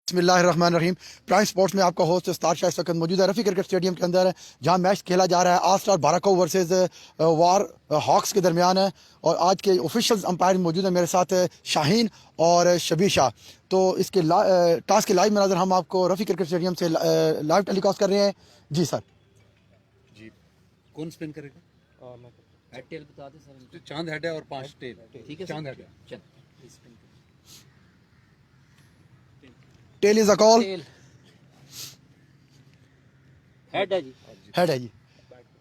बिस्मिल्लाहिर्रहमानिर्रहीम। Prime sports में आपका होस्ट स्टार शाह इस वक्त मौजूद है रफ़ी क्रिकेट स्टेडियम के अंदर, जहां मैच खेला जा रहा है आल स्टार बाराको वर्सेस वार हॉक्स के दरमियान है। और आज के ऑफिशियल अंपायर मौजूद है मेरे साथ शाहीन और शबीर शाह। तो इसके टॉस के लाइव मनाजर हम आपको रफ़ी क्रिकेट स्टेडियम से लाइव टेलीकास्ट कर रहे हैं। जी सर। जी, कौन स्पिन करेगा? हेड टेल बता दें सर। तो चांद हेड है और 5 टेल। ठीक है चांद हेड है। चल tail is a call. Head है जी। हेड है जी।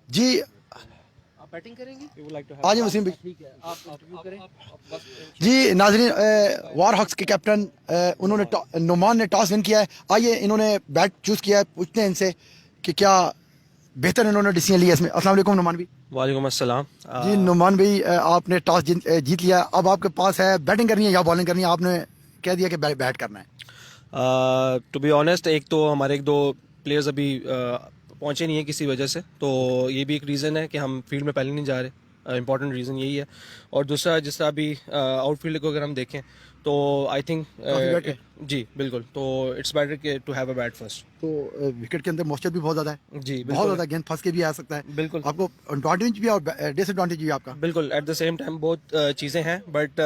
जी आप बैटिंग करेंगे? आज वसीम भाई। ठीक है, आप इंटरव्यू करें। जी नाजरीन, वार हॉक्स के कैप्टन उन्होंने नुमान ने टॉस विन किया है। आइए इन्होंने बैट चूज़ किया है, पूछते हैं इनसे कि क्या बेहतर इन्होंने डिसीजन लिया इसमें। अस्सलाम वालेकुम नुमान भाई। वालेकुम अस्सलाम। जी नुमान भाई, आपने टॉस जीत लिया। अब आपके पास है बैटिंग करनी है या बॉलिंग करनी है। आपने कह दिया कि बैट करना है। टू बी ऑनेस्ट, एक तो हमारे एक दो प्लेयर्स अभी पहुंचे नहीं है किसी वजह से, तो ये भी एक रीज़न है कि हम फील्ड में पहले नहीं जा रहे। इंपॉर्टेंट रीज़न यही है। और दूसरा, जिस तरह अभी आउटफील्ड को अगर हम देखें तो आई थिंक जी बिल्कुल, तो it's better to have a bat first. तो विकेट के अंदर मॉइस्चर भी बहुत ज़्यादा है। जी बहुत बिल्कुल, ज़्यादा गेंद फंस के भी आ सकता है। बिल्कुल आपको एडवांटेज भी और डिसएडवांटेज भी आपका। बिल्कुल एट द सेम टाइम बहुत चीज़ें हैं, बट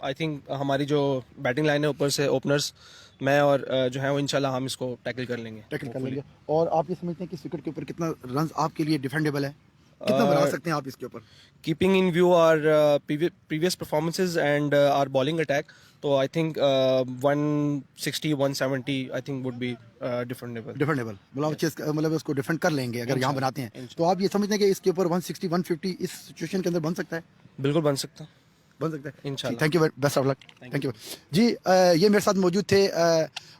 आई थिंक हमारी जो बैटिंग लाइन है ऊपर से ओपनर्स, मैं और जो है वो इंशाल्लाह हम इसको टैकल कर लेंगे। टैकल कर लेंगे। और आप ये समझते हैं कि इस विकेट के ऊपर कितना रन आपके लिए डिफेंडेबल है, कितना बना सकते हैं आप इसके ऊपर? Keeping in view our previous performances and our bowling attack, तो I think 160 170 I think would be defendable. Defendable मतलब उसको डिफेंड कर लेंगे अगर यहाँ बनाते हैं। तो आप ये समझते हैं कि इसके ऊपर 160 150 इस सिचुएशन के अंदर बन सकता है? बिल्कुल बन सकता है बन सकता है इंशाल्लाह। Thank you, best of luck. Thank you जी। ये मेरे साथ मौजूद थे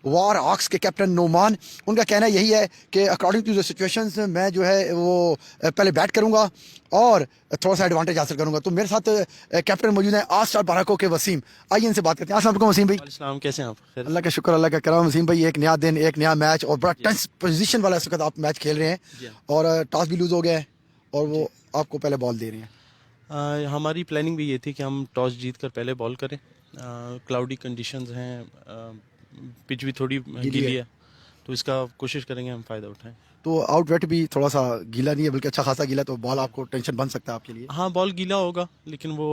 वार हॉक्स के कैप्टन नोमान। उनका कहना यही है कि अकॉर्डिंग टू द सिचुएशंस मैं जो है वो पहले बैट करूंगा और थोड़ा सा एडवांटेज हासिल करूंगा। तो मेरे साथ कैप्टन मौजूद है आल स्टार बाराको के वसीम। आइए इनसे बात करते हैं। अस्सलाम वालेकुम वसीम भाई। अस्सलाम, कैसे हैं आप? खैर? अल्लाह का शुक्र, अल्लाह का करम। वसीम भाई, एक नया दिन, एक नया मैच और बड़ा टेंस पोजीशन वाला इस वक्त आप मैच खेल रहे हैं और टॉस भी लूज हो गया है और वो आपको पहले बॉल दे रहे हैं। हमारी प्लानिंग भी ये थी कि हम टॉस जीत कर पहले बॉल करें। क्लाउडी कंडीशंस हैं, पिच भी थोड़ी गीली है, तो इसका कोशिश करेंगे हम फ़ायदा उठाएं। तो आउटवेट भी थोड़ा सा गीला नहीं है बल्कि अच्छा खासा गीला, तो बॉल आपको टेंशन बन सकता है आपके लिए। हाँ, बॉल गीला होगा लेकिन वो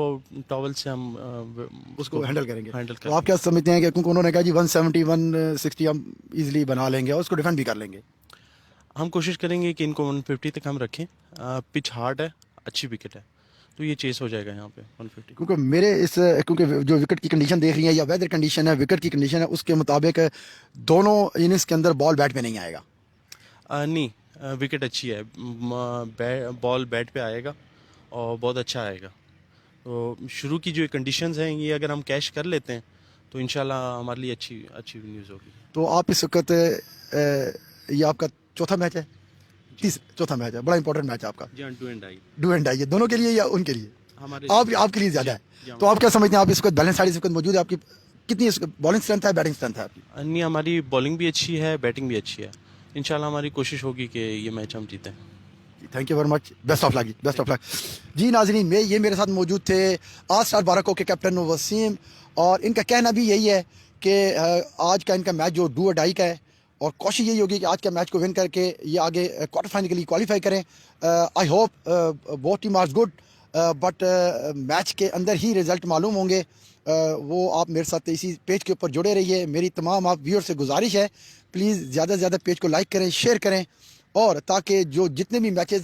टॉवल से हम उसको हैंडल करेंगे। हैंडल तो आप क्या समझते हैं कि क्योंकि उन्होंने कहा जी 170 160 हम इजीली बना लेंगे और उसको डिफेंड भी कर लेंगे। हम कोशिश करेंगे कि इनको 150 तक हम रखें। पिच हार्ड है, अच्छी विकेट है, तो ये चेस हो जाएगा यहाँ पे 150। क्योंकि जो विकेट की कंडीशन देख रही है या वेदर कंडीशन है, विकेट की कंडीशन है, उसके मुताबिक दोनों इनिंग्स के अंदर बॉल बैट पे नहीं आएगा। नहीं, विकेट अच्छी है, बॉल बैट पे आएगा और बहुत अच्छा आएगा। तो शुरू की जो कंडीशंस हैं ये अगर हम कैश कर लेते हैं तो इंशाल्लाह हमारे लिए अच्छी अच्छी न्यूज़ होगी। तो आप इस वक्त ये आपका चौथा मैच है, चौथा मैच है, बड़ा इंपॉर्टेंट मैच है आपका। जी हाँ, do and die. Do and die, दोनों के लिए या उनके लिए? हमारे आपके लिए ज़्यादा है। तो आप क्या समझते हैं, आप इस वक्त बैलेंस साइड इस वक्त मौजूद है? आपकी कितनी बॉलिंग स्ट्रेंथ है, बैटिंग स्ट्रेंथ है आपकी? नहीं, हमारी बॉलिंग भी अच्छी है, बैटिंग भी अच्छी है। इंशाल्लाह हमारी कोशिश होगी कि ये मैच हम जीतें। Thank you very much, best of luck, best of luck. जी नाजरीन, ये मेरे साथ मौजूद थे आल स्टार बाराको के कैप्टन वसीम, और इनका कहना भी यही है कि आज का इनका मैच जो डू और डाई का है और कोशिश यही होगी कि आज का मैच को विन करके ये आगे क्वार्टर फाइनल के लिए क्वालिफाई करें। I hope both team are good, but match के अंदर ही रिजल्ट मालूम होंगे। वो आप मेरे साथ इसी पेज के ऊपर जुड़े रहिए। मेरी तमाम आप व्यूअर से गुजारिश है, प्लीज़ ज़्यादा से ज़्यादा पेज को लाइक करें, शेयर करें, और ताकि जो जितने भी मैचेस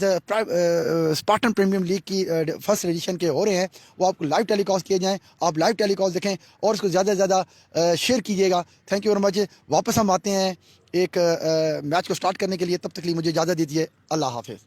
स्पार्टन प्रीमियम लीग की फर्स्ट एडिशन के हो रहे हैं वो आपको लाइव टेलीकास्ट किए जाएं। आप लाइव टेलीकास्ट देखें और उसको ज़्यादा से ज़्यादा शेयर कीजिएगा। Thank you very much. वापस हम आते हैं एक मैच को स्टार्ट करने के लिए, तब तक के लिए मुझे इजाज़त दीजिए। अल्लाह हाफिज़।